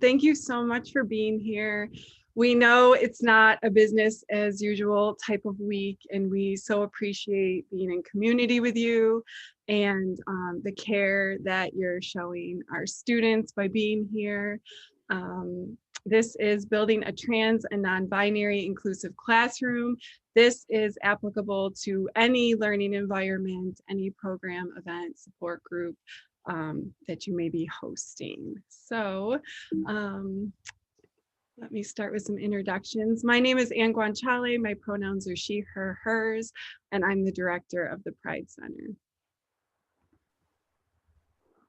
Thank you so much for being here. We know it's not a business as usual type of week, and we so appreciate being in community with you and the care that you're showing our students by being here. This is building a trans and non-binary inclusive classroom. This is applicable to any learning environment, any program, event, support group that you may be hosting. So let me start with some introductions. My name is Ann Guanchale. My pronouns are she, her, hers, and I'm the director of the Pride Center.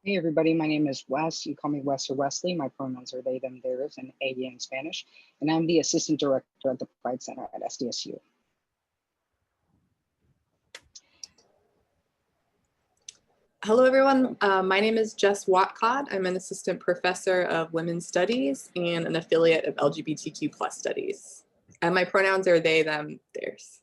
Hey everybody, my name is Wes. You call me Wes or Wesley. My pronouns are they, them, theirs, and ella in Spanish. And I'm the assistant director at the Pride Center at SDSU. Hello, everyone. My name is Jess Watcott. I'm an assistant professor of women's studies and an affiliate of LGBTQ+ studies. And my pronouns are they, them, theirs.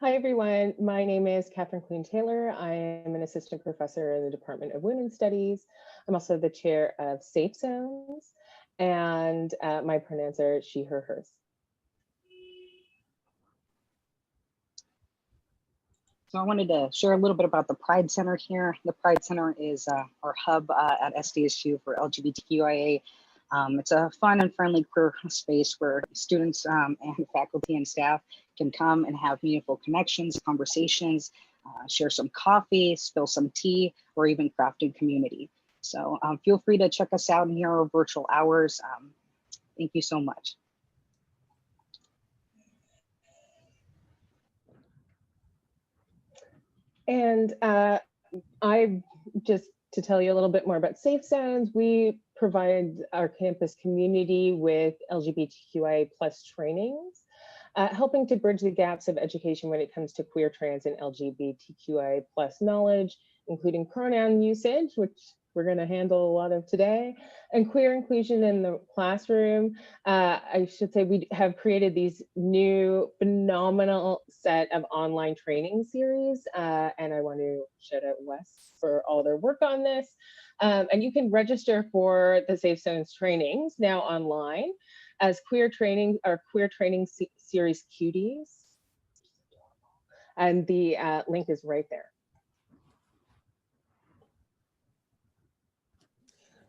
Hi, everyone. My name is Catherine Queen Taylor. I am an assistant professor in the Department of Women's Studies. I'm also the chair of Safe Zones, and my pronouns are she, her, hers. So I wanted to share a little bit about the Pride Center here. The Pride Center is our hub at SDSU for LGBTQIA. It's a fun and friendly queer space where students and faculty and staff can come and have meaningful connections, conversations, share some coffee, spill some tea, or even craft in community. So feel free to check us out in our virtual hours. Thank you so much. And I just to tell you a little bit more about Safe Zones, we provide our campus community with LGBTQIA+ trainings, helping to bridge the gaps of education when it comes to queer, trans, and LGBTQIA+ knowledge, including pronoun usage, which we're going to handle a lot of today, and queer inclusion in the classroom. I should say we have created these new phenomenal set of online training series, and I want to shout out Wes for all their work on this. And you can register for the Safe Zones trainings now online as queer training series cuties, and the link is right there.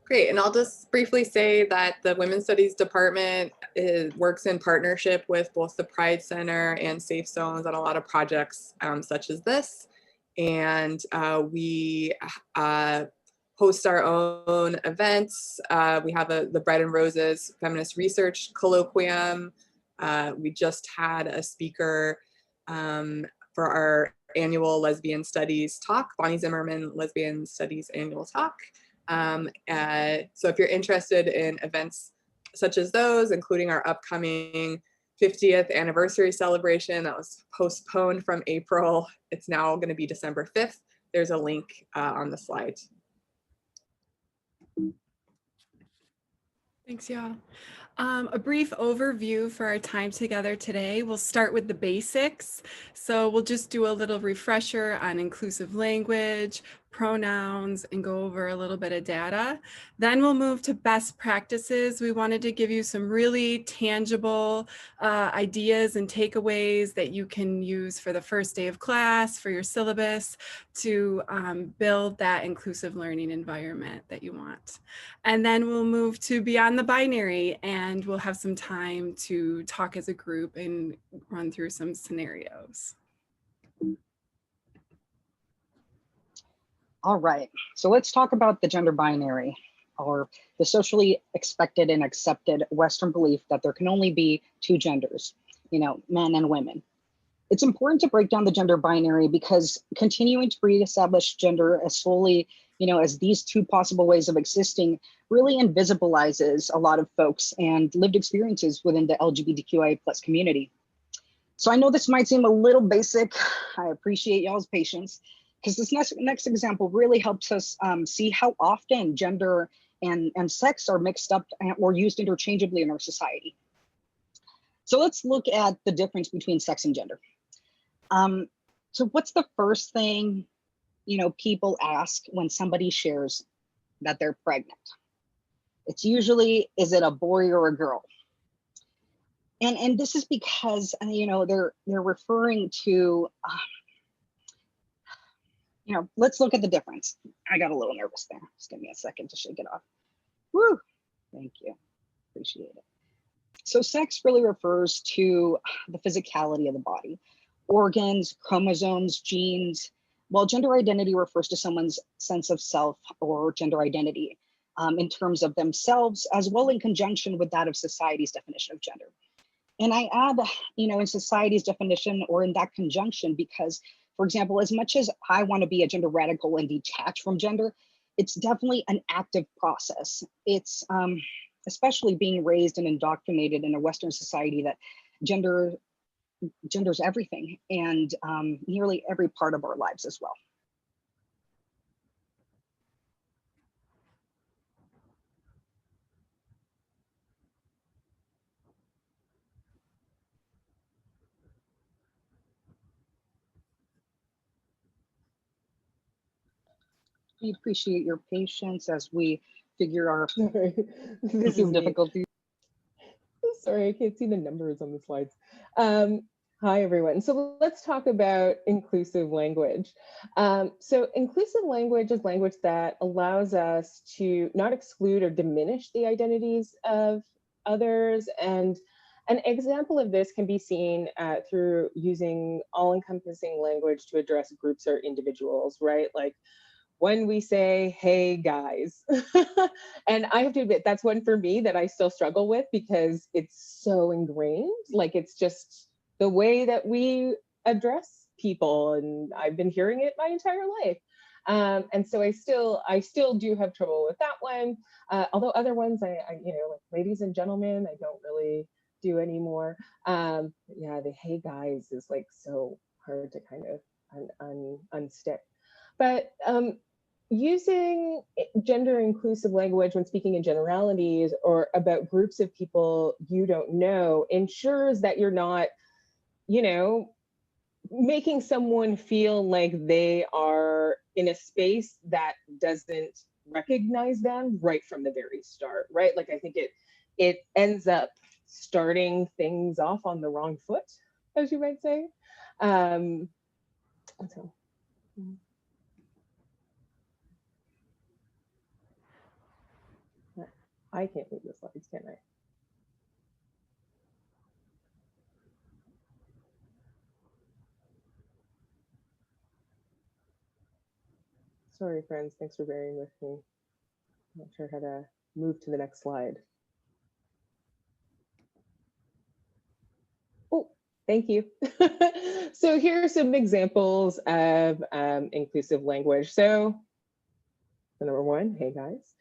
Great, and I'll just briefly say that the Women's Studies Department works in partnership with both the Pride Center and Safe Zones on a lot of projects such as this. And we host our own events. We have the Bread and Roses Feminist Research Colloquium. We just had a speaker for our annual Lesbian Studies talk, Bonnie Zimmerman Lesbian Studies Annual Talk. So if you're interested in events such as those, including our upcoming 50th anniversary celebration that was postponed from April, it's now going to be December 5th. There's a link on the slide. Thanks, y'all. A brief overview for our time together today. We'll start with the basics. So we'll just do a little refresher on inclusive language, pronouns, and go over a little bit of data. Then we'll move to best practices. We wanted to give you some really tangible ideas and takeaways that you can use for the first day of class, for your syllabus, to build that inclusive learning environment that you want. And then we'll move to beyond the binary, and we'll have some time to talk as a group and run through some scenarios. All right, so let's talk about the gender binary, or the socially expected and accepted Western belief that there can only be two genders, men and women. It's important to break down the gender binary because continuing to reestablish gender as solely, as these two possible ways of existing really invisibilizes a lot of folks and lived experiences within the LGBTQIA+ community. So I know this might seem a little basic. I appreciate y'all's patience, because this next example really helps us see how often gender and sex are mixed up or used interchangeably in our society. So let's look at the difference between sex and gender. So what's the first thing people ask when somebody shares that they're pregnant. It's usually, is it a boy or a girl? And this is because, you know, they're referring to, you know, let's look at the difference. I got a little nervous there. Just give me a second to shake it off. Woo! Thank you. Appreciate it. So sex really refers to the physicality of the body, organs, chromosomes, genes, while gender identity refers to someone's sense of self or gender identity in terms of themselves, as well in conjunction with that of society's definition of gender. And I add, you know, in society's definition or in that conjunction, because, for example, as much as I want to be a gender radical and detached from gender, it's definitely an active process. It's especially being raised and indoctrinated in a Western society that gender's everything and nearly every part of our lives as well. We appreciate your patience as we figure our Sorry, this is me. difficulties. Sorry, I can't see the numbers on the slides. Hi, everyone. So let's talk about inclusive language. So inclusive language is language that allows us to not exclude or diminish the identities of others. And an example of this can be seen through using all-encompassing language to address groups or individuals, right? Like when we say, hey guys, and I have to admit, that's one for me that I still struggle with because it's so ingrained. Like it's just the way that we address people. And I've been hearing it my entire life. And so I still do have trouble with that one. Although other ones, I you know, like ladies and gentlemen, I don't really do anymore. Yeah, the hey guys is like so hard to kind of unstick. But using gender inclusive language when speaking in generalities or about groups of people you don't know ensures that you're not, you know, making someone feel like they are in a space that doesn't recognize them right from the very start, right? Like I think it ends up starting things off on the wrong foot, as you might say. So. I can't move the slides, can I? Sorry, friends. Thanks for bearing with me. I'm not sure how to move to the next slide. Oh, thank you. So here are some examples of inclusive language. So number one, hey guys.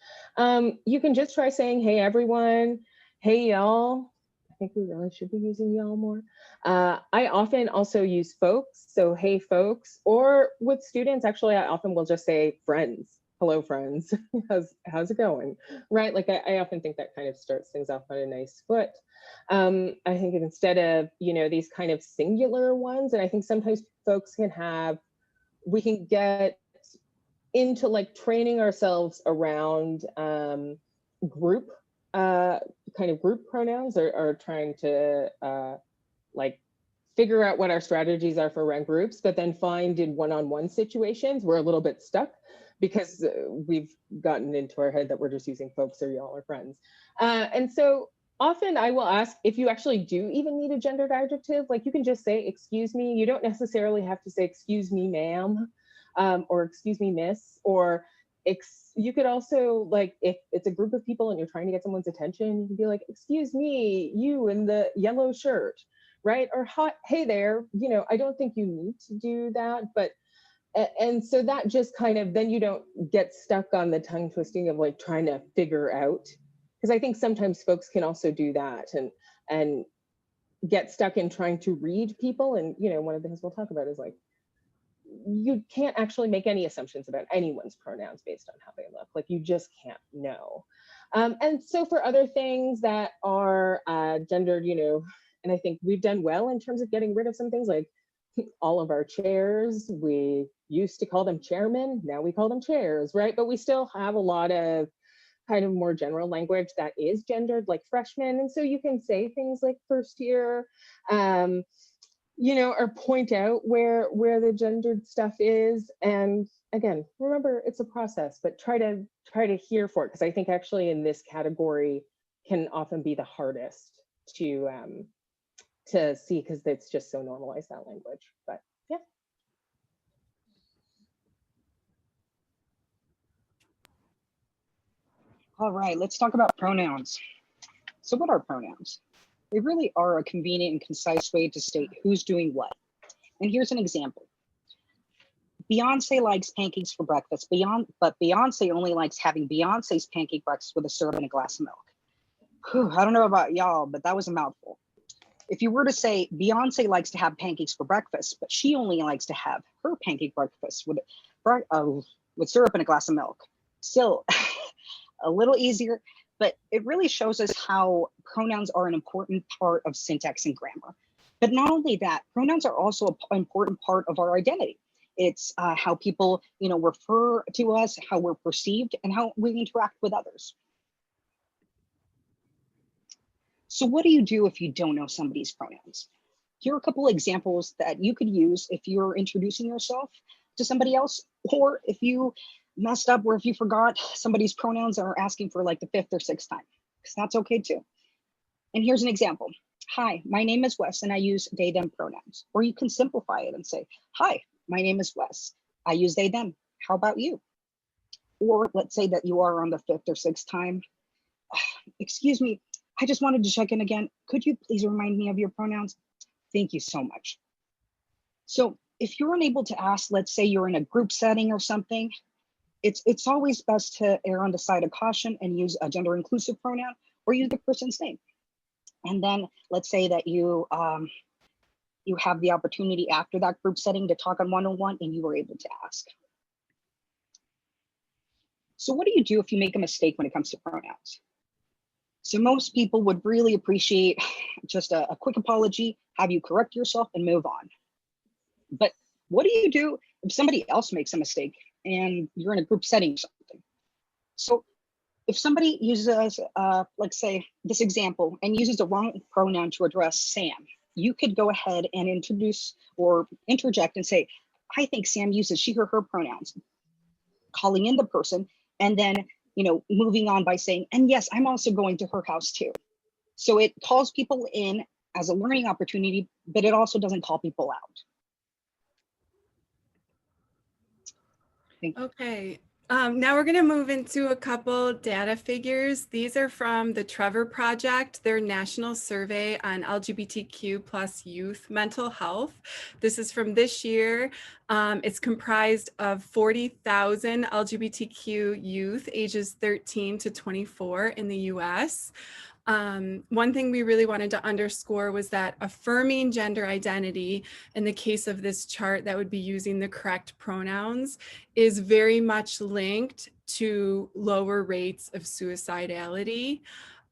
You can just try saying, hey everyone, hey y'all. I think we really should be using y'all more. I often also use folks, so hey folks, or with students, actually, I often will just say friends. Hello, friends. How's it going? Right? Like I often think that kind of starts things off on a nice foot. I think instead of, you know, these kind of singular ones, and I think sometimes folks can have, we can get into like training ourselves around group kind of group pronouns or trying to like figure out what our strategies are for around groups, but then find in one-on-one situations we're a little bit stuck because we've gotten into our head that we're just using folks or y'all or friends. And so often I will ask if you actually do even need a gendered adjective, like you can just say, excuse me. You don't necessarily have to say, excuse me, ma'am, or excuse me, miss, or you could also, like, if it's a group of people and you're trying to get someone's attention, you can be like, excuse me, you in the yellow shirt, right? Or hey there, you know, I don't think you need to do that, but, and so that just kind of, then you don't get stuck on the tongue twisting of like trying to figure out, because I think sometimes folks can also do that and get stuck in trying to read people. And, you know, one of the things we'll talk about is like, you can't actually make any assumptions about anyone's pronouns based on how they look. Like you just can't know. And so for other things that are gendered, you know, and I think we've done well in terms of getting rid of some things like all of our chairs, we used to call them chairmen, now we call them chairs, right? But we still have a lot of kind of more general language that is gendered, like freshmen. And so you can say things like first year, or point out where the gendered stuff is. And again, remember, it's a process, but try to hear for it, because I think actually in this category can often be the hardest to see, because it's just so normalized, that language. But yeah. All right, let's talk about pronouns. So what are pronouns? They really are a convenient and concise way to state who's doing what. And here's an example. Beyonce likes pancakes for breakfast, but Beyonce only likes having Beyonce's pancake breakfast with a syrup and a glass of milk. Whew, I don't know about y'all, but that was a mouthful. If you were to say Beyonce likes to have pancakes for breakfast, but she only likes to have her pancake breakfast with syrup and a glass of milk. Still a little easier, but it really shows us how pronouns are an important part of syntax and grammar. But not only that, pronouns are also an important part of our identity. It's how people, refer to us, how we're perceived, and how we interact with others. So what do you do if you don't know somebody's pronouns? Here are a couple of examples that you could use if you're introducing yourself to somebody else, or if you messed up, or if you forgot somebody's pronouns and are asking for like the 5th or 6th time, because that's okay too. And here's an example. Hi, my name is Wes and I use they, them pronouns. Or you can simplify it and say, hi, my name is Wes. I use they, them. How about you? Or let's say that you are on the 5th or 6th time. Excuse me, I just wanted to check in again. Could you please remind me of your pronouns? Thank you so much. So if you're unable to ask, let's say you're in a group setting or something, it's always best to err on the side of caution and use a gender inclusive pronoun or use the person's name. And then let's say that you have the opportunity after that group setting to talk on one-on-one and you were able to ask. So what do you do if you make a mistake when it comes to pronouns? So most people would really appreciate just a quick apology, have you correct yourself and move on. But what do you do if somebody else makes a mistake and you're in a group setting or something? So if somebody uses, let's say this example, and uses the wrong pronoun to address Sam, you could go ahead and introduce or interject and say, I think Sam uses she, her pronouns, calling in the person, and then moving on by saying, and yes, I'm also going to her house too. So it calls people in as a learning opportunity, but it also doesn't call people out. Okay. Now we're going to move into a couple data figures. These are from the Trevor Project, their national survey on LGBTQ plus youth mental health. This is from this year. It's comprised of 40,000 LGBTQ youth ages 13 to 24 in the US. One thing we really wanted to underscore was that affirming gender identity, in the case of this chart that would be using the correct pronouns, is very much linked to lower rates of suicidality.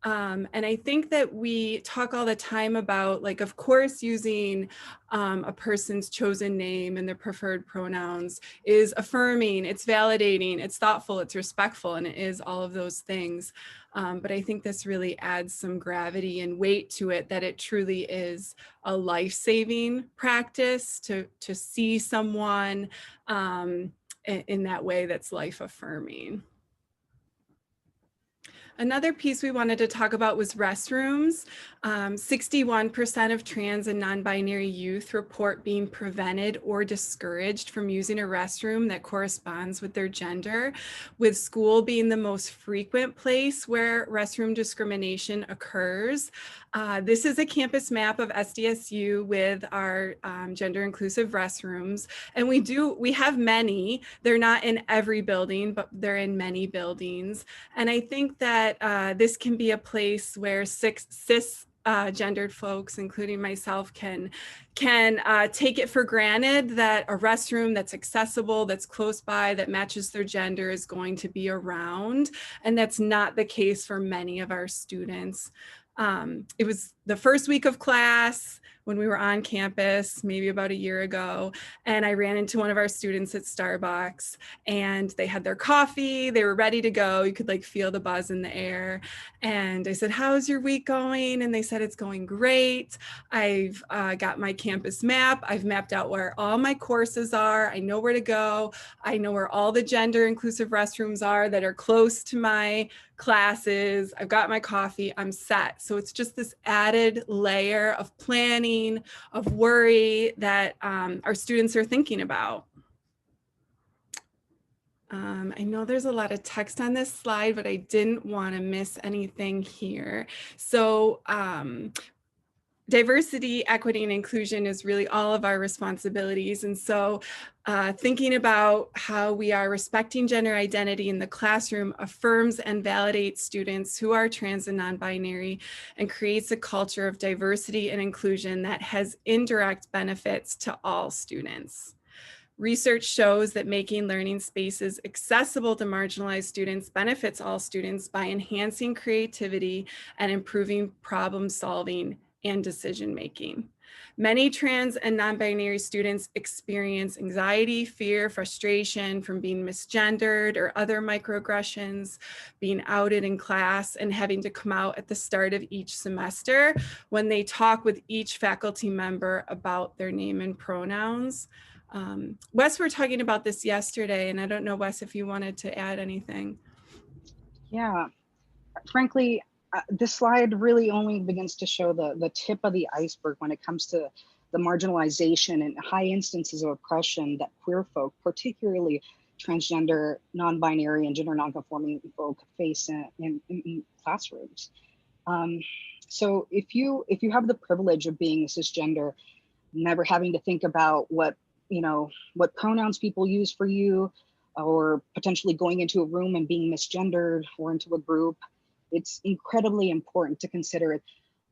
And I think that we talk all the time about, like, of course, using a person's chosen name and their preferred pronouns is affirming, it's validating, it's thoughtful, it's respectful, and it is all of those things. But I think this really adds some gravity and weight to it, that it truly is a life-saving practice to see someone in that way that's life-affirming. Another piece we wanted to talk about was restrooms. 61% of trans and non-binary youth report being prevented or discouraged from using a restroom that corresponds with their gender, with school being the most frequent place where restroom discrimination occurs. This is a campus map of SDSU with our gender inclusive restrooms. And we have many. They're not in every building, but they're in many buildings. And I think that this can be a place where cis gendered folks, including myself, can take it for granted that a restroom that's accessible, that's close by, that matches their gender is going to be around. And that's not the case for many of our students. It was the first week of class. when we were on campus, maybe about a year ago, and I ran into one of our students at Starbucks, and they had their coffee, they were ready to go. You could like feel the buzz in the air. And I said, how's your week going? And they said, it's going great. I've got my campus map. I've mapped out where all my courses are. I know where to go. I know where all the gender inclusive restrooms are that are close to my classes. I've got my coffee. I'm set. So it's just this added layer of planning, of worry that our students are thinking about. I know there's a lot of text on this slide, but I didn't want to miss anything here. So diversity, equity, and inclusion is really all of our responsibilities. And so thinking about how we are respecting gender identity in the classroom affirms and validates students who are trans and non-binary and creates a culture of diversity and inclusion that has indirect benefits to all students. Research shows that making learning spaces accessible to marginalized students benefits all students by enhancing creativity and improving problem solving and decision making. Many trans and non-binary students experience anxiety, fear, frustration from being misgendered or other microaggressions, being outed in class, and having to come out at the start of each semester when they talk with each faculty member about their name and pronouns. Wes, we were talking about this yesterday, and I don't know, Wes, if you wanted to add anything. Yeah, frankly, this slide really only begins to show the tip of the iceberg when it comes to the marginalization and high instances of oppression that queer folk, particularly transgender, non-binary, and gender non-conforming folk face in classrooms. So if you have the privilege of being cisgender, never having to think about what pronouns people use for you, or potentially going into a room and being misgendered or into a group, it's incredibly important to consider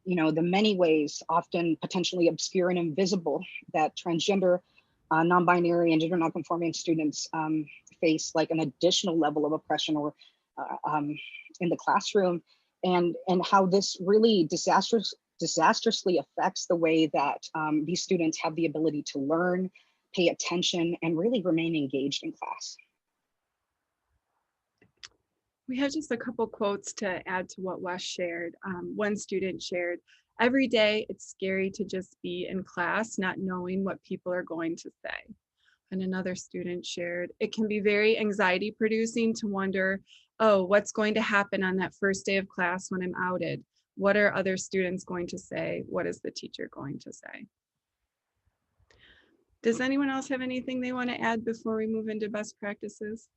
the many ways, often potentially obscure and invisible, that transgender, non-binary, and gender non-conforming students face, like an additional level of oppression or in the classroom, and how this really disastrously affects the way that these students have the ability to learn, pay attention, and really remain engaged in class. We have just a couple quotes to add to what Wes shared. One student shared, every day it's scary to just be in class, not knowing what people are going to say. And another student shared, it can be very anxiety producing to wonder, oh, what's going to happen on that first day of class when I'm outed? What are other students going to say? What is the teacher going to say? Does anyone else have anything they want to add before we move into best practices?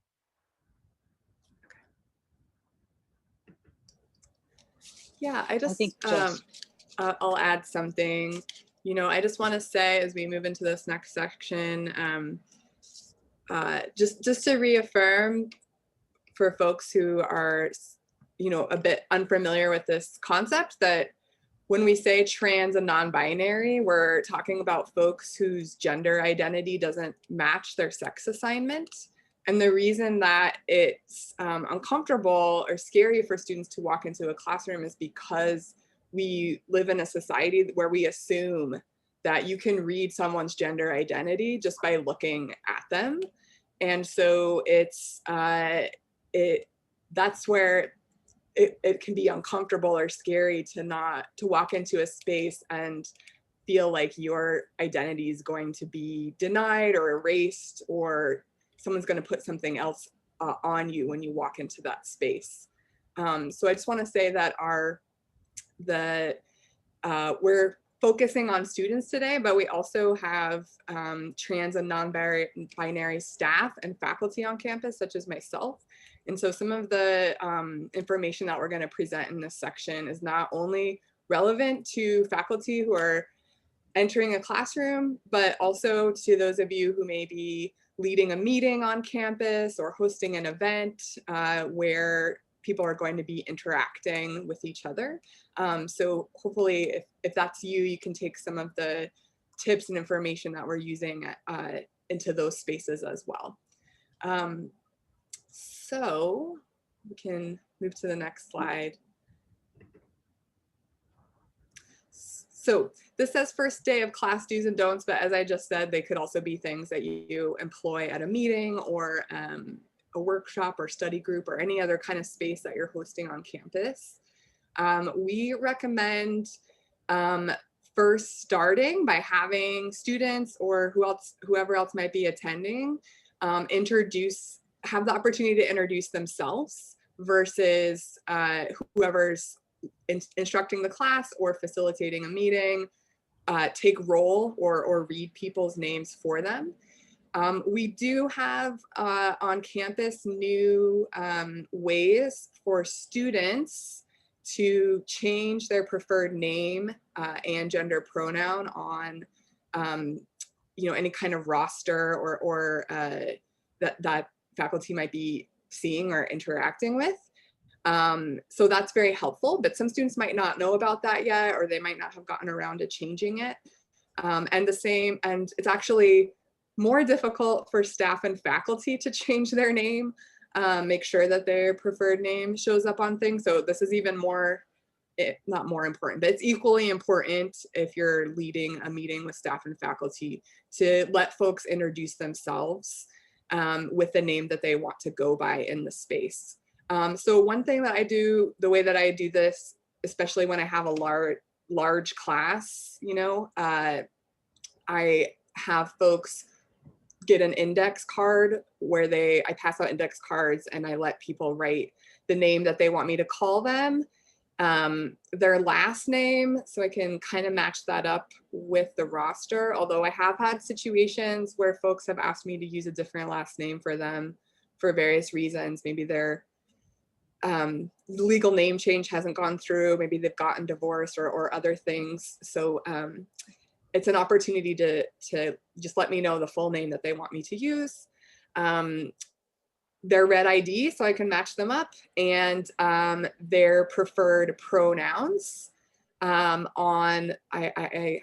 Yeah, I think I'll add something. I just want to say, as we move into this next section, just to reaffirm for folks who are, a bit unfamiliar with this concept, that when we say trans and non-binary, we're talking about folks whose gender identity doesn't match their sex assignment. And the reason that it's uncomfortable or scary for students to walk into a classroom is because we live in a society where we assume that you can read someone's gender identity just by looking at them. And so that's where it can be uncomfortable or scary to walk into a space and feel like your identity is going to be denied or erased, or someone's going to put something else on you when you walk into that space. So I just want to say that we're focusing on students today, but we also have trans and non-binary staff and faculty on campus, such as myself. And so some of the information that we're going to present in this section is not only relevant to faculty who are entering a classroom, but also to those of you who may be leading a meeting on campus or hosting an event where people are going to be interacting with each other. So hopefully if that's you, you can take some of the tips and information that we're using into those spaces as well. So we can move to the next slide. So this says first day of class do's and don'ts, but as I just said, they could also be things that you employ at a meeting or a workshop or study group or any other kind of space that you're hosting on campus. We recommend first starting by having students or whoever else might be attending have the opportunity to introduce themselves versus whoever's instructing the class or facilitating a meeting, take roll or read people's names for them. We do have on campus new ways for students to change their preferred name and gender pronoun on any kind of roster or that faculty might be seeing or interacting with. So that's very helpful, but some students might not know about that yet, or they might not have gotten around to changing it. And it's actually more difficult for staff and faculty to change their name, make sure that their preferred name shows up on things. So this is even more, not more important, but it's equally important if you're leading a meeting with staff and faculty to let folks introduce themselves with the name that they want to go by in the space. So one thing that I do, the way that I do this, especially when I have a large class, I have folks get an index card where I pass out index cards and I let people write the name that they want me to call them, their last name, so I can kind of match that up with the roster. Although I have had situations where folks have asked me to use a different last name for them for various reasons. Maybe their legal name change hasn't gone through, maybe they've gotten divorced or other things. So it's an opportunity to just let me know the full name that they want me to use, their red ID so I can match them up, and their preferred pronouns. I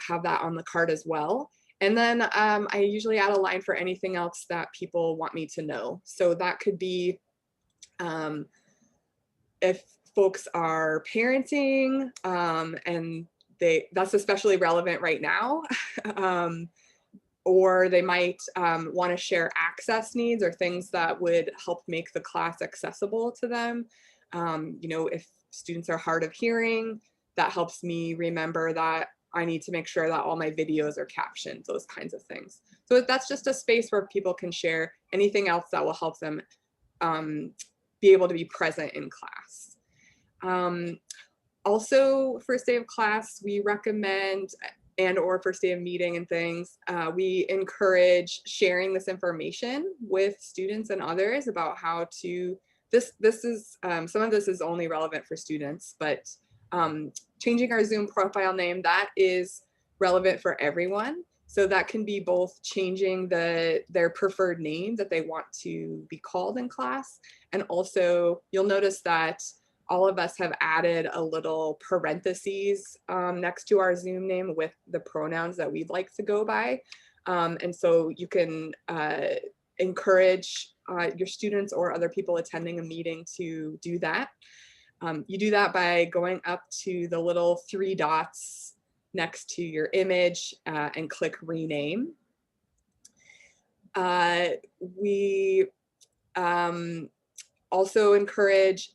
have that on the card as well. And then I usually add a line for anything else that people want me to know. So that could be if folks are parenting and that's especially relevant right now, or they might want to share access needs or things that would help make the class accessible to them. If students are hard of hearing, that helps me remember that I need to make sure that all my videos are captioned, those kinds of things. So that's just a space where people can share anything else that will help them be able to be present in class. Also, first day of class, we recommend, or first day of meeting and things, we encourage sharing this information with students and others about how to, this is, some of this is only relevant for students, but changing our Zoom profile name, that is relevant for everyone. So that can be both changing their preferred name that they want to be called in class. And also you'll notice that all of us have added a little parentheses next to our Zoom name with the pronouns that we'd like to go by. And so you can encourage your students or other people attending a meeting to do that. You do that by going up to the little 3 dots next to your image and click rename. We also encourage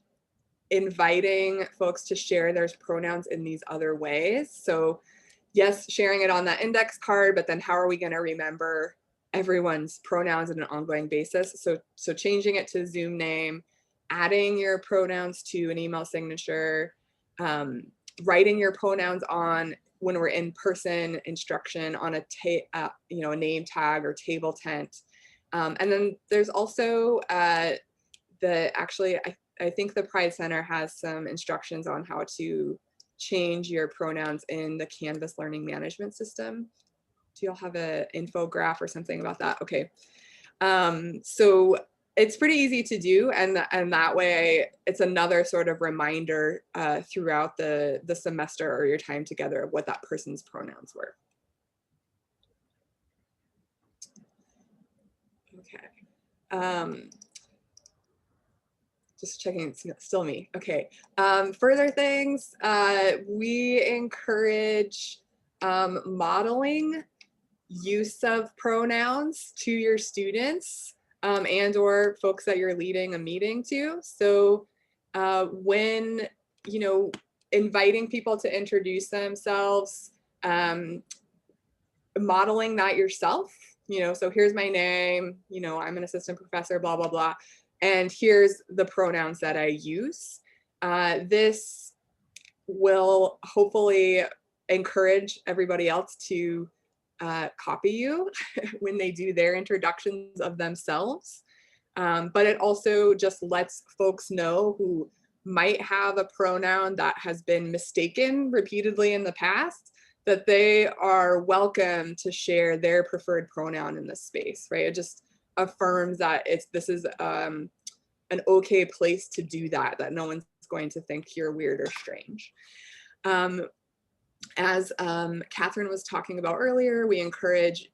inviting folks to share their pronouns in these other ways. So yes, sharing it on that index card, but then how are we going to remember everyone's pronouns on an ongoing basis? So changing it to Zoom name, adding your pronouns to an email signature, writing your pronouns on, when we're in person instruction, on a name tag or table tent. And then there's also I think the Pride Center has some instructions on how to change your pronouns in the Canvas learning management system. Do y'all have an infograph or something about that? Okay. So it's pretty easy to do, and that way it's another sort of reminder throughout the semester or your time together of what that person's pronouns were. Okay. Just checking, it's still me. Okay. Further things, we encourage modeling use of pronouns to your students and or folks that you're leading a meeting to. So when, inviting people to introduce themselves, modeling that yourself, so here's my name, I'm an assistant professor, blah, blah, blah. And here's the pronouns that I use. This will hopefully encourage everybody else to copy you when they do their introductions of themselves. But it also just lets folks know who might have a pronoun that has been mistaken repeatedly in the past, that they are welcome to share their preferred pronoun in this space, right? It just affirms that this is an okay place to do that no one's going to think you're weird or strange. As Catherine was talking about earlier, we encourage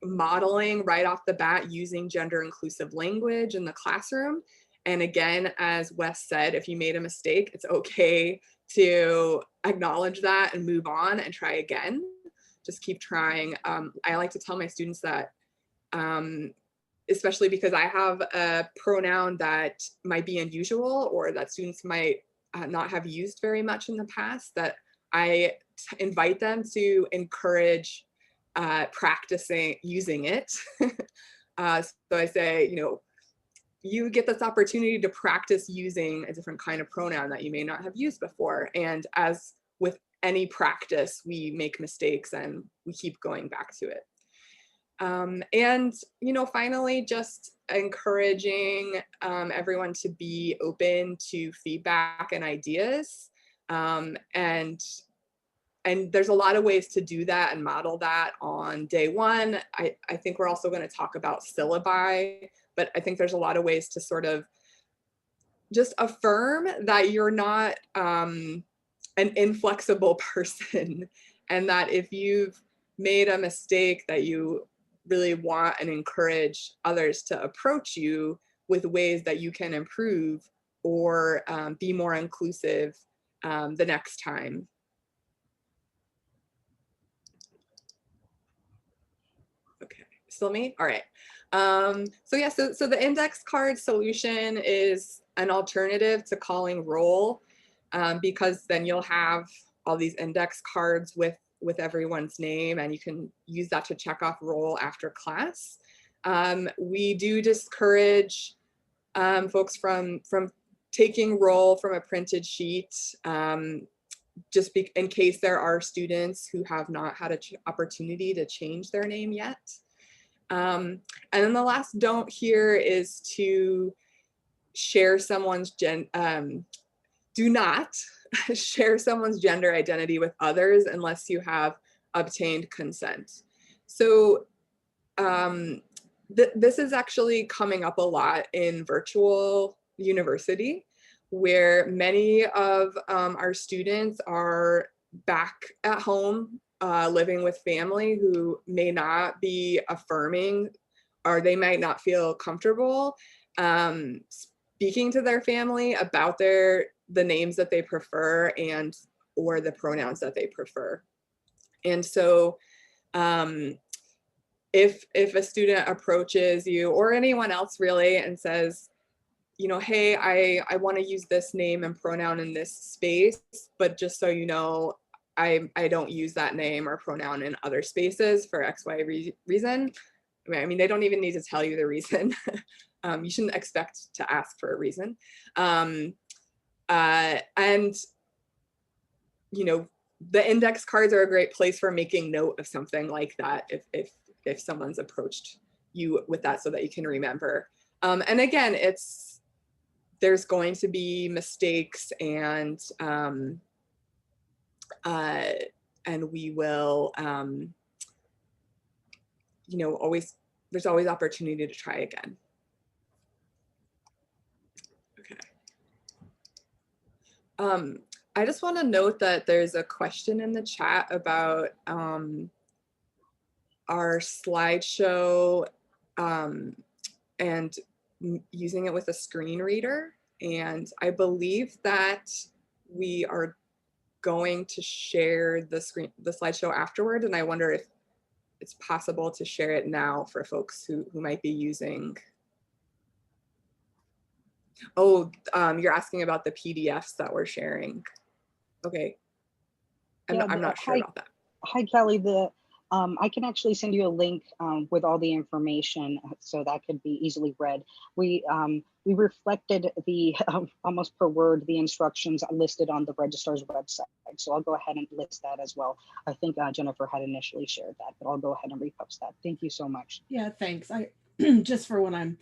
modeling right off the bat using gender inclusive language in the classroom. And again, as Wes said, if you made a mistake, it's okay to acknowledge that and move on and try again. Just keep trying. I like to tell my students that, especially because I have a pronoun that might be unusual or that students might not have used very much in the past, that I invite them to encourage practicing using it. So I say, you get this opportunity to practice using a different kind of pronoun that you may not have used before. And as with any practice, we make mistakes and we keep going back to it. And, finally, just encouraging everyone to be open to feedback and ideas. And there's a lot of ways to do that and model that on day one. I think we're also going to talk about syllabi, but I think there's a lot of ways to sort of just affirm that you're not an inflexible person, and that if you've made a mistake, that you really want and encourage others to approach you with ways that you can improve or be more inclusive the next time. Okay, still me? All right. So the index card solution is an alternative to calling roll, because then you'll have all these index cards with everyone's name, and you can use that to check off roll after class. We do discourage folks from taking roll from a printed sheet, just in case there are students who have not had an opportunity to change their name yet. And then the last don't here is to share someone's do not share someone's gender identity with others unless you have obtained consent. So this is actually coming up a lot in virtual university, where many of our students are back at home living with family who may not be affirming, or they might not feel comfortable speaking to their family about the names that they prefer and or the pronouns that they prefer. And so if a student approaches you or anyone else really and says, hey, I want to use this name and pronoun in this space, but just so you know, I don't use that name or pronoun in other spaces for XY reason. I mean, they don't even need to tell you the reason. You shouldn't expect to ask for a reason. And the index cards are a great place for making note of something like that if someone's approached you with that, so that you can remember. And again, there's going to be mistakes, and we will, there's always opportunity to try again. Okay. I just want to note that there's a question in the chat about our slideshow and using it with a screen reader. And I believe that we are going to share the slideshow afterward, and I wonder if it's possible to share it now for folks who might be using. Oh, you're asking about the PDFs that we're sharing. Okay. I'm not sure about that. Hi, Kelly. I can actually send you a link with all the information, so that could be easily read. We reflected the almost per word the instructions listed on the registrar's website. So I'll go ahead and list that as well. I think Jennifer had initially shared that, but I'll go ahead and repost that. Thank you so much. Yeah, thanks. I just for when I'm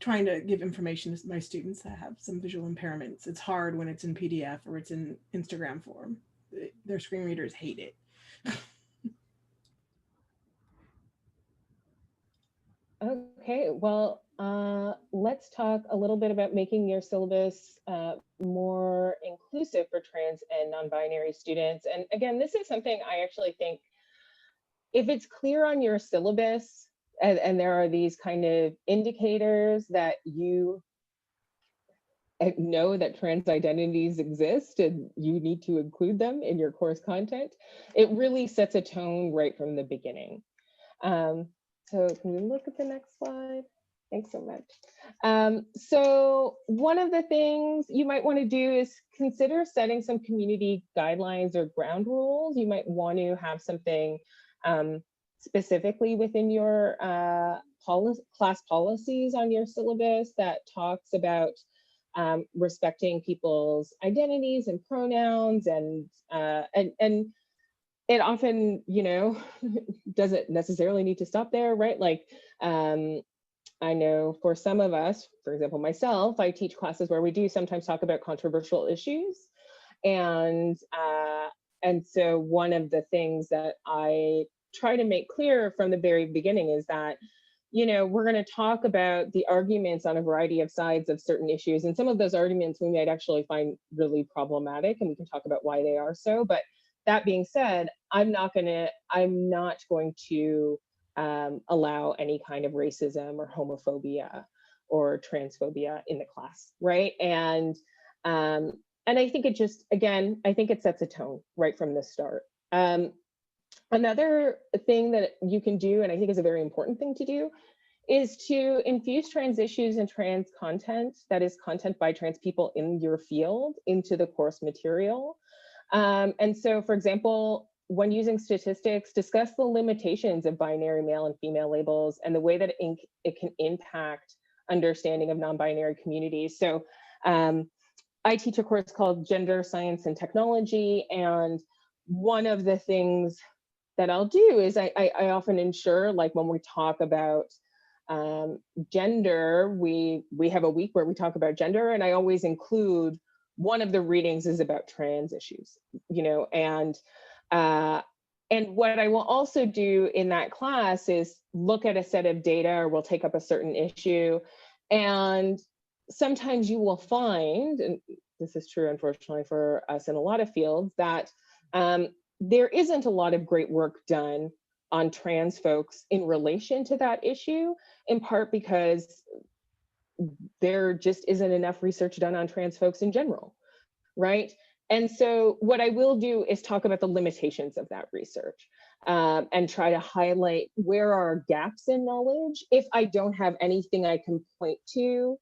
trying to give information to my students that have some visual impairments, it's hard when it's in PDF or it's in Instagram form. Their screen readers hate it. Okay, well, let's talk a little bit about making your syllabus more inclusive for trans and non-binary students. And again, this is something I actually think, if it's clear on your syllabus, and there are these kind of indicators that you know that trans identities exist and you need to include them in your course content, it really sets a tone right from the beginning. So can we look at the next slide? Thanks so much. So one of the things you might want to do is consider setting some community guidelines or ground rules. You might want to have something specifically within your class policies on your syllabus that talks about respecting people's identities and pronouns, and it often, doesn't necessarily need to stop there, right? Like, I know for some of us, for example, myself, I teach classes where we do sometimes talk about controversial issues. And so one of the things that I try to make clear from the very beginning is that, we're going to talk about the arguments on a variety of sides of certain issues. And some of those arguments we might actually find really problematic, and we can talk about why they are so. But that being said, I'm not going to allow any kind of racism or homophobia or transphobia in the class, right? And I think it just, again, I think it sets a tone right from the start. Another thing that you can do, and I think is a very important thing to do, is to infuse trans issues and trans content, that is content by trans people in your field, into the course material. And so, for example, when using statistics, discuss the limitations of binary male and female labels and the way that it can impact understanding of non-binary communities. So I teach a course called Gender, Science, and Technology. And one of the things that I'll do is I often ensure, like when we talk about gender, we have a week where we talk about gender, and I always include one of the readings is about trans issues, and what I will also do in that class is look at a set of data, or we'll take up a certain issue, and sometimes you will find, and this is true unfortunately for us in a lot of fields, that there isn't a lot of great work done on trans folks in relation to that issue, in part because there just isn't enough research done on trans folks in general, right? And so what I will do is talk about the limitations of that research and try to highlight where are gaps in knowledge if I don't have anything I can point to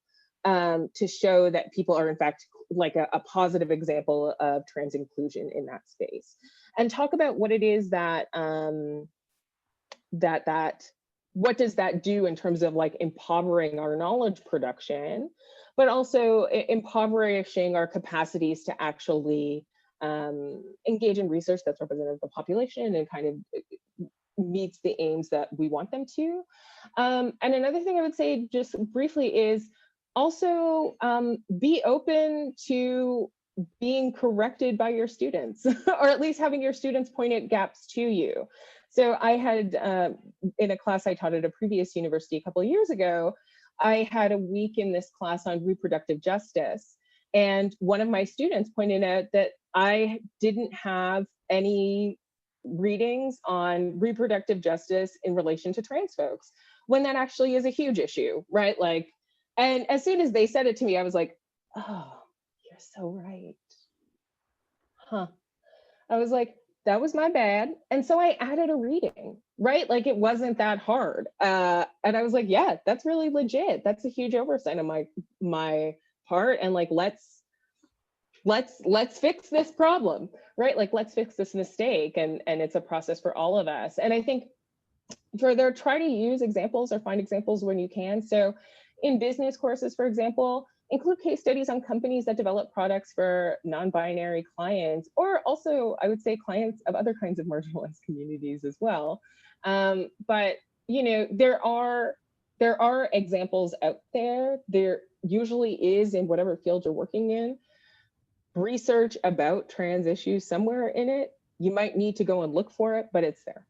show that people are in fact like a positive example of trans inclusion in that space. And talk about what it is that, what does that do in terms of like empowering our knowledge production, but also impoverishing our capacities to actually engage in research that's representative of the population and kind of meets the aims that we want them to. And another thing I would say just briefly is also be open to being corrected by your students, or at least having your students point out gaps to you. So I had, in a class I taught at a previous university a couple of years ago, I had a week in this class on reproductive justice. And one of my students pointed out that I didn't have any readings on reproductive justice in relation to trans folks, when that actually is a huge issue, right? Like, and as soon as they said it to me, I was like, oh, you're so right. Huh. I was like, that was my bad. And so I added a reading, right? Like it wasn't that hard. And I was like, yeah, that's really legit. That's a huge oversight on my part. And like, let's fix this problem, right? Like, let's fix this mistake. And it's a process for all of us. And I think further, try to use examples or find examples when you can. So in business courses, for example, include case studies on companies that develop products for non-binary clients, or also, I would say, clients of other kinds of marginalized communities as well. But you know, there are examples out there. There usually is, in whatever field you're working in, research about trans issues somewhere in it. You might need to go and look for it, but it's there.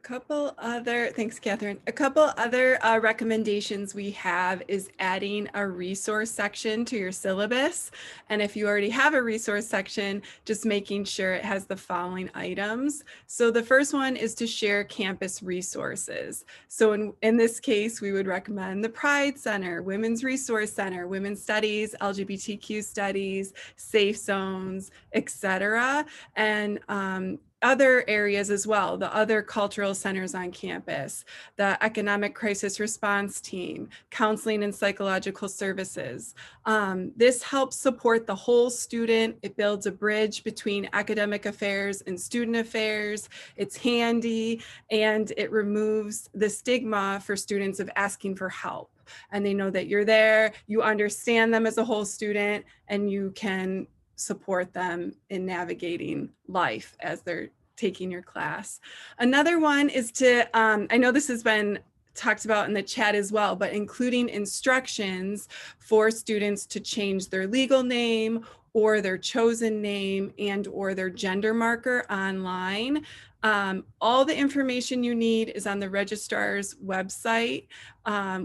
Thanks, Catherine. A couple other recommendations we have is adding a resource section to your syllabus. And if you already have a resource section, just making sure it has the following items. So the first one is to share campus resources. So in this case, we would recommend the Pride Center, Women's Resource Center, Women's Studies, LGBTQ Studies, Safe Zones, etc. And other areas as well, the other cultural centers on campus, the Economic Crisis Response Team, Counseling and Psychological Services. This helps support the whole student. It builds a bridge between academic affairs and student affairs. It's handy, and it removes the stigma for students of asking for help. And they know that you're there, you understand them as a whole student, and you can support them in navigating life as they're taking your class. Another one is to, I know this has been talked about in the chat as well, but including instructions for students to change their legal name or their chosen name and or their gender marker online. All the information you need is on the registrar's website.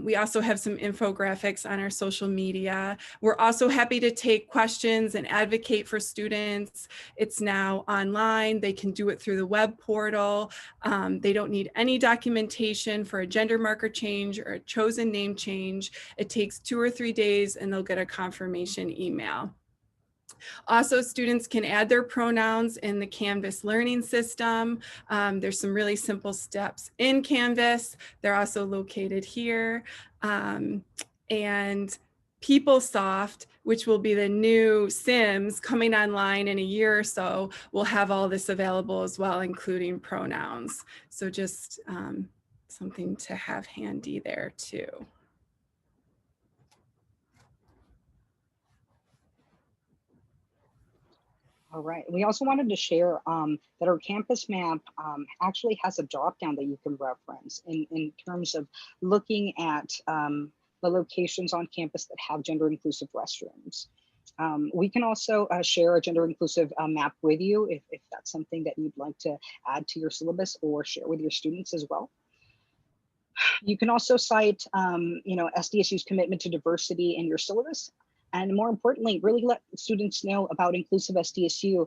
We also have some infographics on our social media. We're also happy to take questions and advocate for students. It's now online. They can do it through the web portal. They don't need any documentation for a gender marker change or a chosen name change. It takes 2 or 3 days and they'll get a confirmation email. Also, students can add their pronouns in the Canvas learning system. There's some really simple steps in Canvas. They're also located here. And PeopleSoft, which will be the new Sims coming online in a year or so, will have all this available as well, including pronouns. So just something to have handy there too. All right. We also wanted to share that our campus map actually has a drop down that you can reference in terms of looking at the locations on campus that have gender inclusive restrooms. We can also share a gender inclusive map with you if that's something that you'd like to add to your syllabus or share with your students as well. You can also cite SDSU's commitment to diversity in your syllabus. And more importantly, really let students know about Inclusive SDSU,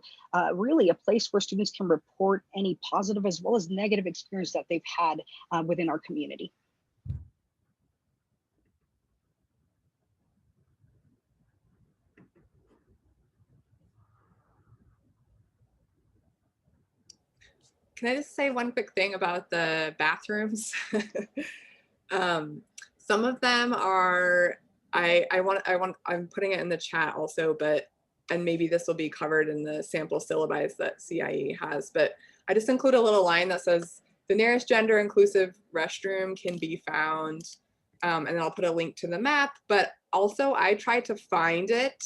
really a place where students can report any positive as well as negative experience that they've had within our community. Can I just say one quick thing about the bathrooms? Some of them are, I'm putting it in the chat also, and maybe this will be covered in the sample syllabi that CIE has, but I just include a little line that says the nearest gender inclusive restroom can be found, and then I'll put a link to the map, but also I try to find it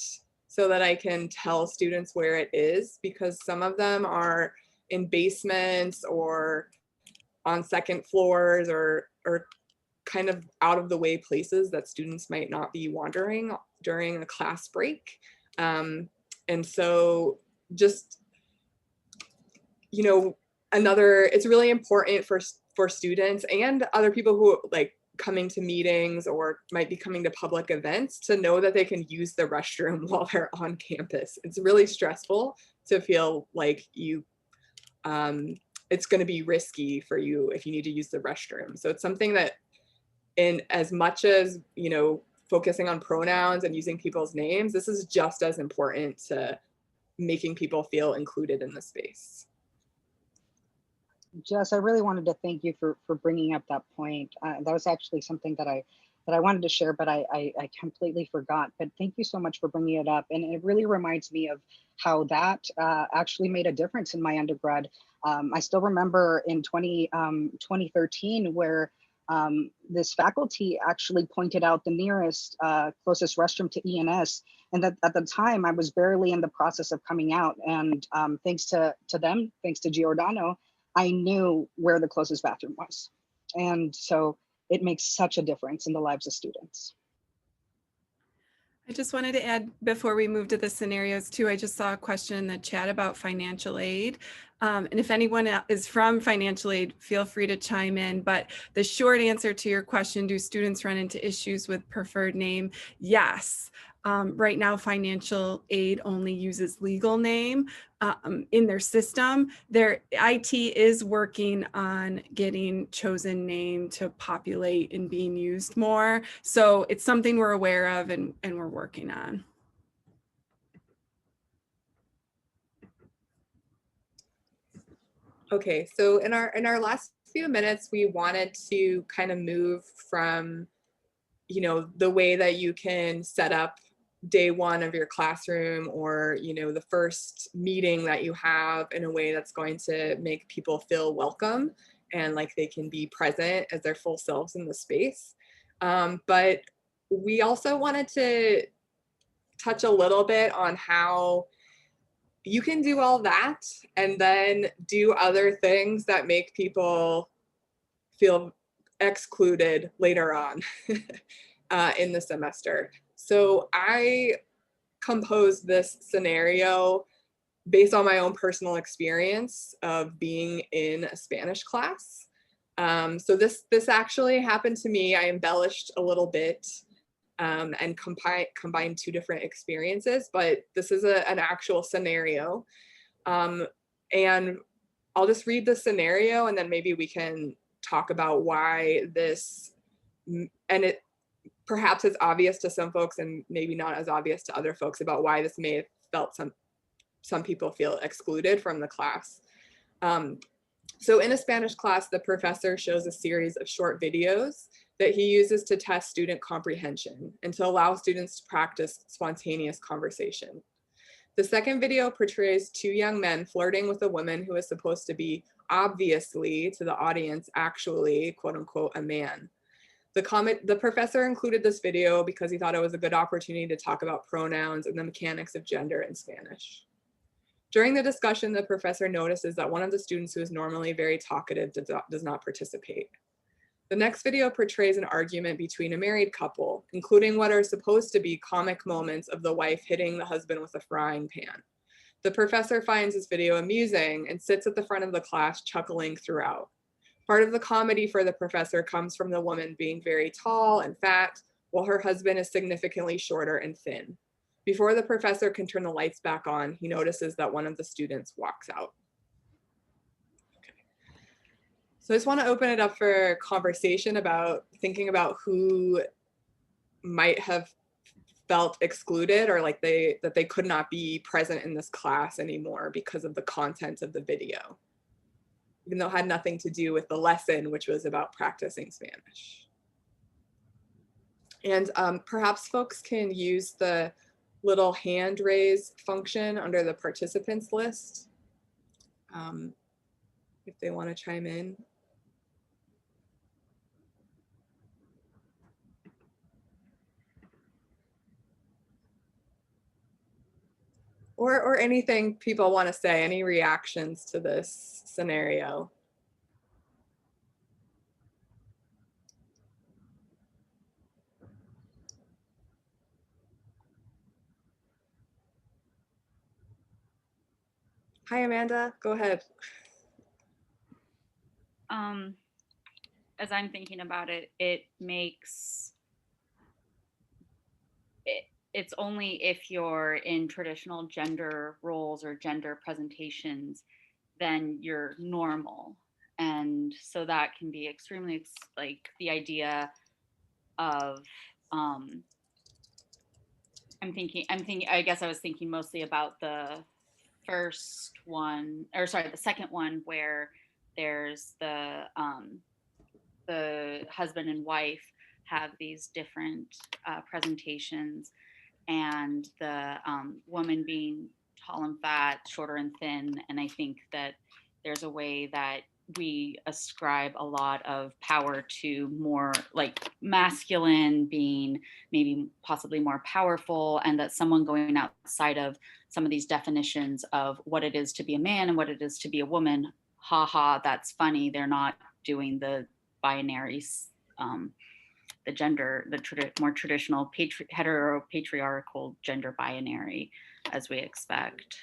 so that I can tell students where it is, because some of them are in basements or on second floors or kind of out of the way places that students might not be wandering during a class break. And so just, it's really important for students and other people who like coming to meetings or might be coming to public events to know that they can use the restroom while they're on campus. It's really stressful to feel like it's going to be risky for you if you need to use the restroom. So it's something that, in as much as focusing on pronouns and using people's names, this is just as important to making people feel included in the space. Jess, I really wanted to thank you for bringing up that point. That was actually something that I wanted to share, but I completely forgot. But thank you so much for bringing it up. And it really reminds me of how that actually made a difference in my undergrad. I still remember in 2013 where this faculty actually pointed out the nearest closest restroom to ENS. And that at the time I was barely in the process of coming out. And thanks to them, thanks to Giordano, I knew where the closest bathroom was. And so it makes such a difference in the lives of students. I just wanted to add before we move to the scenarios too, I just saw a question in the chat about financial aid. And if anyone is from financial aid, feel free to chime in. But the short answer to your question, do students run into issues with preferred name? Yes. Right now, financial aid only uses legal name in their system. Their IT is working on getting chosen name to populate and being used more. So it's something we're aware of and we're working on. Okay, so in our last few minutes, we wanted to kind of move from, you know, the way that you can set up day one of your classroom, or, you know, the first meeting that you have, in a way that's going to make people feel welcome and like they can be present as their full selves in the space. But we also wanted to touch a little bit on how you can do all that and then do other things that make people feel excluded later on in the semester. So I composed this scenario based on my own personal experience of being in a Spanish class. So this actually happened to me. I embellished a little bit and combined two different experiences, but this is an actual scenario. And I'll just read the scenario and then maybe we can talk about why this, and it perhaps it's obvious to some folks and maybe not as obvious to other folks about why this may have felt some people feel excluded from the class. So in a Spanish class, the professor shows a series of short videos that he uses to test student comprehension and to allow students to practice spontaneous conversation. The second video portrays two young men flirting with a woman who is supposed to be, obviously to the audience, actually, quote unquote, a man. The professor included this video because he thought it was a good opportunity to talk about pronouns and the mechanics of gender in Spanish. During the discussion, the professor notices that one of the students who is normally very talkative does not participate. The next video portrays an argument between a married couple, including what are supposed to be comic moments of the wife hitting the husband with a frying pan. The professor finds this video amusing and sits at the front of the class chuckling throughout. Part of the comedy for the professor comes from the woman being very tall and fat, while her husband is significantly shorter and thin. Before the professor can turn the lights back on, he notices that one of the students walks out. Okay. So I just want to open it up for conversation about thinking about who might have felt excluded or like that they could not be present in this class anymore because of the content of the video, even though it had nothing to do with the lesson, which was about practicing Spanish. And perhaps folks can use the little hand raise function under the participants list if they want to chime in. Or anything people want to say, any reactions to this scenario. Hi, Amanda, go ahead. As I'm thinking about it, it's only if you're in traditional gender roles or gender presentations, then you're normal. And so that can be extremely, like the idea of I guess I was thinking mostly about the first one, or sorry, the second one, where there's the husband and wife have these different presentations, and the woman being tall and fat, shorter and thin. And I think that there's a way that we ascribe a lot of power to more like masculine being maybe possibly more powerful, and that someone going outside of some of these definitions of what it is to be a man and what it is to be a woman, haha, that's funny. They're not doing the binary, the gender, the more traditional heteropatriarchal gender binary as we expect.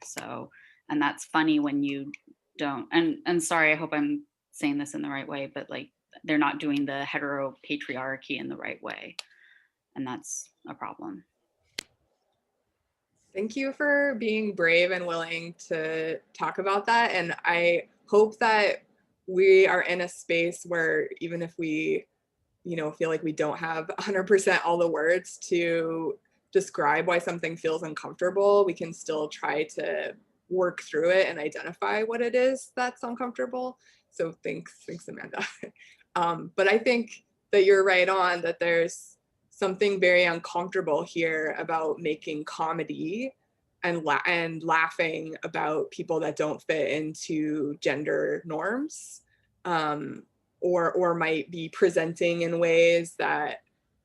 So, and that's funny when you don't, and sorry, I hope I'm saying this in the right way, but like they're not doing the heteropatriarchy in the right way. And that's a problem. Thank you for being brave and willing to talk about that. And I hope that we are in a space where even if we, feel like we don't have 100% all the words to describe why something feels uncomfortable, we can still try to work through it and identify what it is that's uncomfortable. So thanks Amanda. But I think that you're right on, that there's something very uncomfortable here about making comedy and laughing about people that don't fit into gender norms, or might be presenting in ways that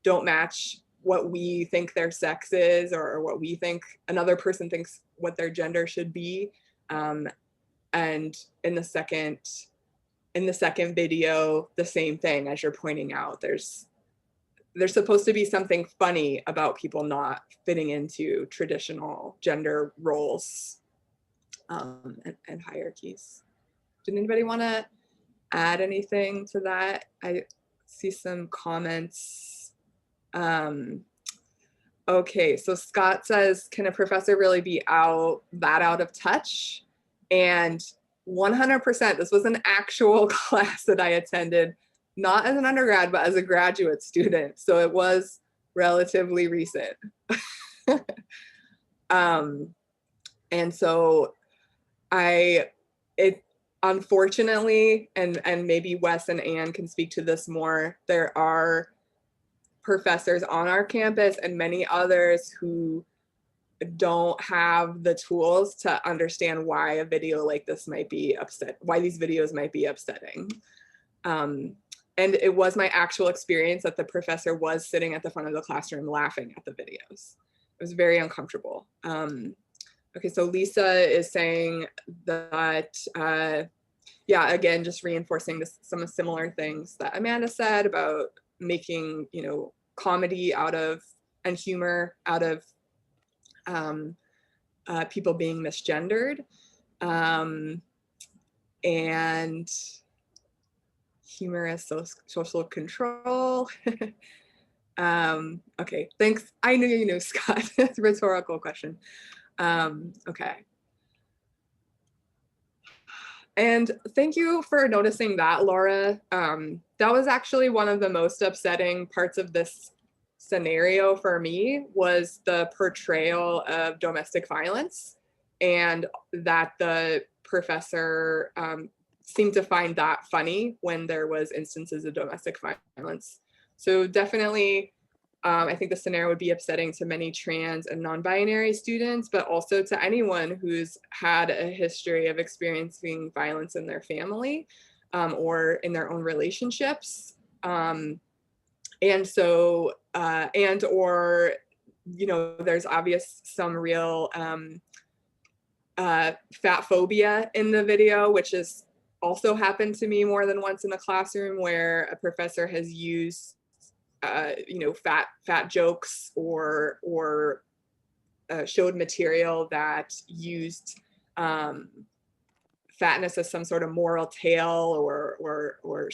don't match what we think their sex is, or what we think another person thinks what their gender should be. And in the second video, the same thing, as you're pointing out, there's supposed to be something funny about people not fitting into traditional gender roles, and hierarchies. Did anybody want to add anything to that? I see some comments. Okay, so Scott says, can a professor really be that out of touch? And 100%, this was an actual class that I attended, not as an undergrad, but as a graduate student. So it was relatively recent. And so unfortunately, and maybe Wes and Anne can speak to this more, there are professors on our campus and many others who don't have the tools to understand why a video like this might be why these videos might be upsetting. And it was my actual experience that the professor was sitting at the front of the classroom laughing at the videos. It was very uncomfortable. Okay, so Lisa is saying that, yeah, again, just reinforcing some similar things that Amanda said about making, comedy out of, and humor out of people being misgendered. And humorous social control. Okay, thanks. I knew you knew, Scott. It's a rhetorical question. Okay. And thank you for noticing that, Laura. That was actually one of the most upsetting parts of this scenario for me, was the portrayal of domestic violence, and that the professor seemed to find that funny when there was instances of domestic violence. So definitely, I think the scenario would be upsetting to many trans and non-binary students, but also to anyone who's had a history of experiencing violence in their family, or in their own relationships. And so, or, there's some real fat phobia in the video, which has also happened to me more than once in the classroom, where a professor has used fat jokes, or showed material that used fatness as some sort of moral tale, or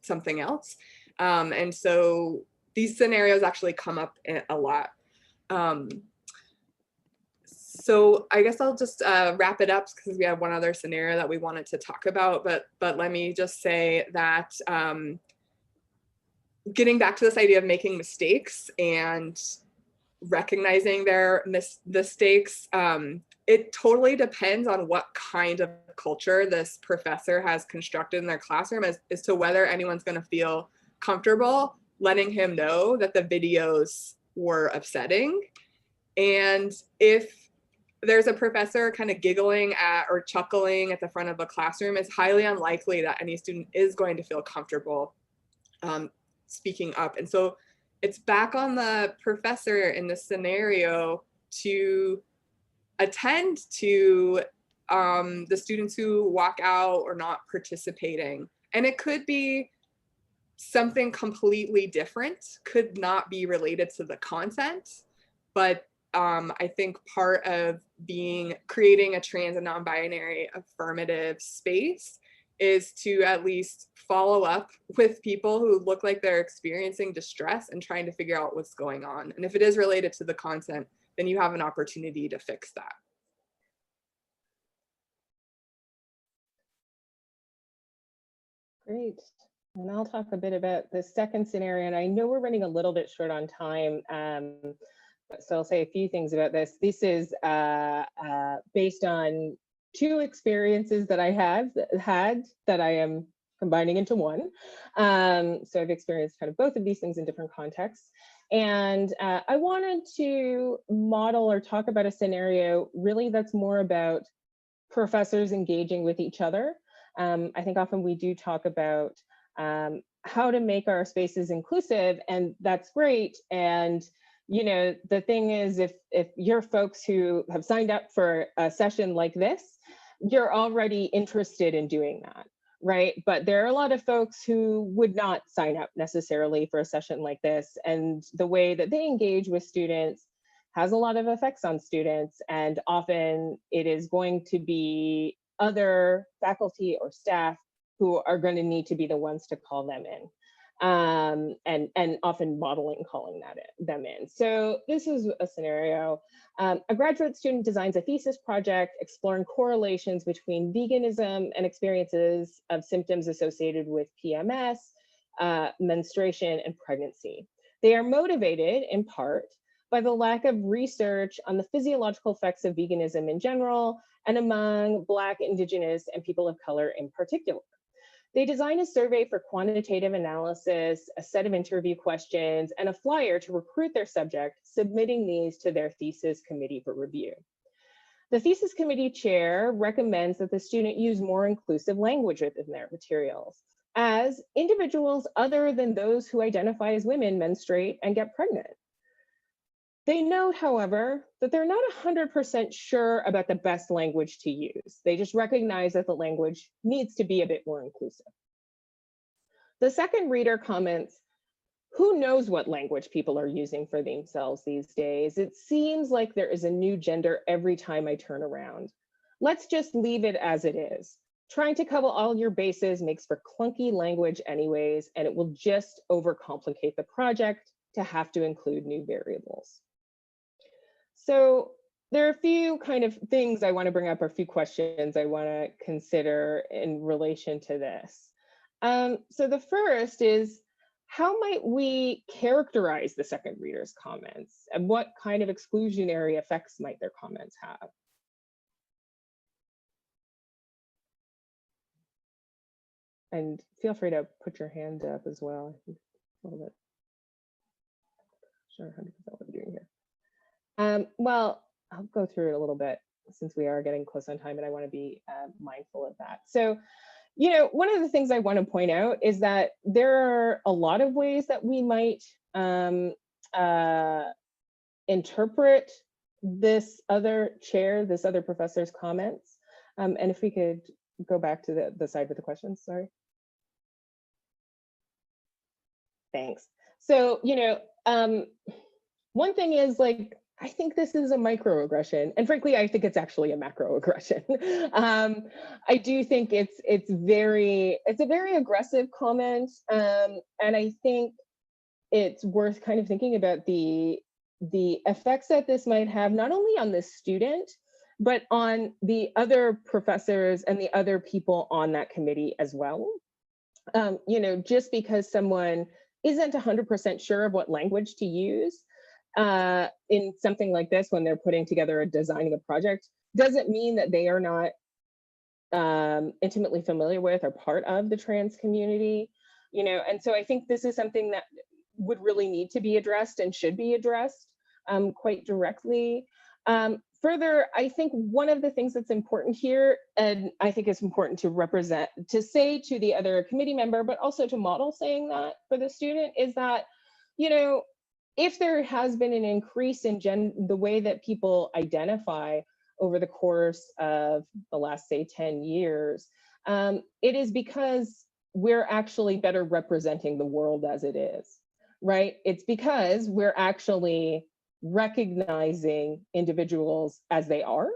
something else. And so these scenarios actually come up a lot. So I guess I'll just wrap it up, because we have one other scenario that we wanted to talk about, but let me just say that getting back to this idea of making mistakes and recognizing their mistakes. It totally depends on what kind of culture this professor has constructed in their classroom as to whether anyone's going to feel comfortable letting him know that the videos were upsetting. And if there's a professor kind of giggling at or chuckling at the front of a classroom, it's highly unlikely that any student is going to feel comfortable speaking up. And so it's back on the professor in this scenario to attend to the students who walk out or not participating. And it could be something completely different, could not be related to the content, but I think part of creating a trans and non-binary affirmative space is to at least follow up with people who look like they're experiencing distress and trying to figure out what's going on. And if it is related to the content, then you have an opportunity to fix that. Great. And I'll talk a bit about the second scenario. And I know we're running a little bit short on time, so I'll say a few things about this. This is based on 2 experiences that I have had that I am combining into one. So I've experienced kind of both of these things in different contexts. And I wanted to model or talk about a scenario really that's more about professors engaging with each other. I think often we do talk about how to make our spaces inclusive, and that's great. And you know, the thing is, if you're folks who have signed up for a session like this, you're already interested in doing that, right? But there are a lot of folks who would not sign up necessarily for a session like this, and the way that they engage with students has a lot of effects on students, and often it is going to be other faculty or staff who are going to need to be the ones to call them in, and often modeling calling them in. So this is a scenario. A graduate student designs a thesis project exploring correlations between veganism and experiences of symptoms associated with PMS, menstruation, and pregnancy. They are motivated in part by the lack of research on the physiological effects of veganism in general, and among Black, Indigenous, and people of color in particular. They design a survey for quantitative analysis, a set of interview questions, and a flyer to recruit their subject, submitting these to their thesis committee for review. The thesis committee chair recommends that the student use more inclusive language within their materials, as individuals other than those who identify as women menstruate and get pregnant. They note, however, that they're not 100% sure about the best language to use. They just recognize that the language needs to be a bit more inclusive. The second reader comments, "Who knows what language people are using for themselves these days? It seems like there is a new gender every time I turn around. Let's just leave it as it is. Trying to cover all your bases makes for clunky language anyways, and it will just overcomplicate the project to have to include new variables." So there are a few kind of things I want to bring up, or a few questions I want to consider in relation to this. So the first is, how might we characterize the second reader's comments, and what kind of exclusionary effects might their comments have? And feel free to put your hand up as well. A little bit. Sure, 100% what I'm doing here. Well, I'll go through it a little bit since we are getting close on time, and I want to be mindful of that. So, you know, one of the things I want to point out is that there are a lot of ways that we might interpret this other professor's comments. And if we could go back to the side with the questions, sorry. Thanks. So, you know, one thing is, like, I think this is a microaggression, and frankly, I think it's actually a macroaggression. I do think it's a very aggressive comment, and I think it's worth kind of thinking about the effects that this might have, not only on the student, but on the other professors and the other people on that committee as well. You know, just because someone isn't 100% sure of what language to use, in something like this, when they're putting together a designing a project, doesn't mean that they are not intimately familiar with or part of the trans community, you know. And so I think this is something that would really need to be addressed and should be addressed quite directly. Further, I think one of the things that's important here, and I think it's important to say to the other committee member, but also to model saying that for the student, is that, you know, if there has been an increase in the way that people identify over the course of the last, say, 10 years, it is because we're actually better representing the world as it is, right? It's because we're actually recognizing individuals as they are,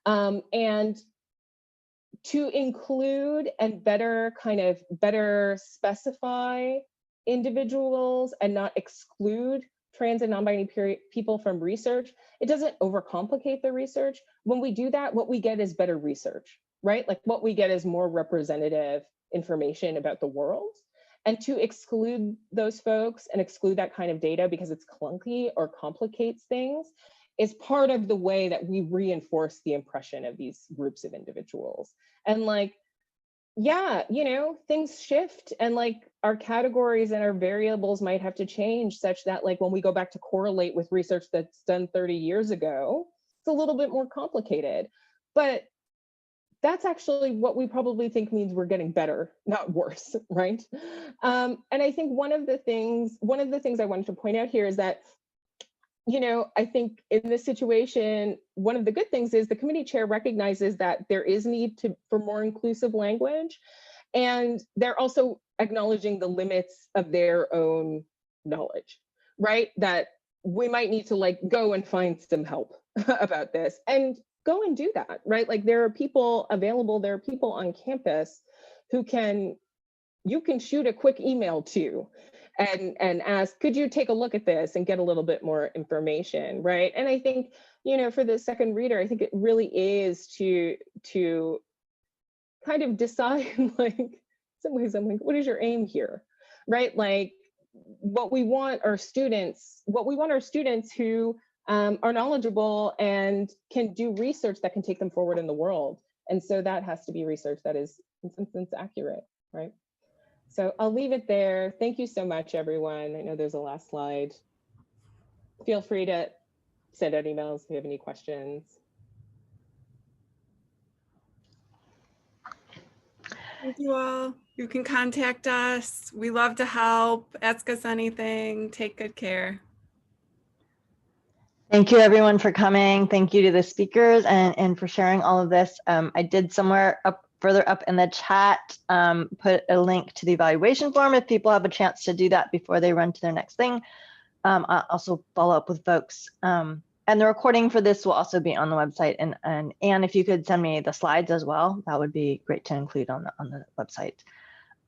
and to include and better specify individuals and not exclude trans and non-binary people from research. It doesn't overcomplicate the research. When we do that, what we get is better research, right? Like what we get is more representative information about the world. And to exclude those folks and exclude that kind of data because it's clunky or complicates things is part of the way that we reinforce the impression of these groups of individuals. And like, yeah, you know, things shift, and like our categories and our variables might have to change such that like when we go back to correlate with research that's done 30 years ago, it's a little bit more complicated. But that's actually what we probably think means we're getting better, not worse, right? And I think one of the things I wanted to point out here is that, you know, I think in this situation, one of the good things is the committee chair recognizes that there is need for more inclusive language, and they're also acknowledging the limits of their own knowledge, right? That we might need to like go and find some help about this, and go and do that, right? Like there are people available, there are people on campus who you can shoot a quick email to and ask, could you take a look at this and get a little bit more information, right? And I think, you know, for the second reader, I think it really is to kind of decide, like, in some ways I'm like, what is your aim here, right? Like what we want are students who are knowledgeable and can do research that can take them forward in the world. And so that has to be research that is in some sense accurate, right? So I'll leave it there. Thank you so much, everyone. I know there's a last slide. Feel free to send out emails if you have any questions. Thank you all. You can contact us. We love to help. Ask us anything. Take good care. Thank you everyone for coming. Thank you to the speakers and for sharing all of this. I did somewhere further up in the chat, put a link to the evaluation form if people have a chance to do that before they run to their next thing. I'll also follow up with folks. And the recording for this will also be on the website. And if you could send me the slides as well, that would be great to include on the website.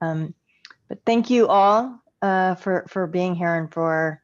But thank you all for being here and for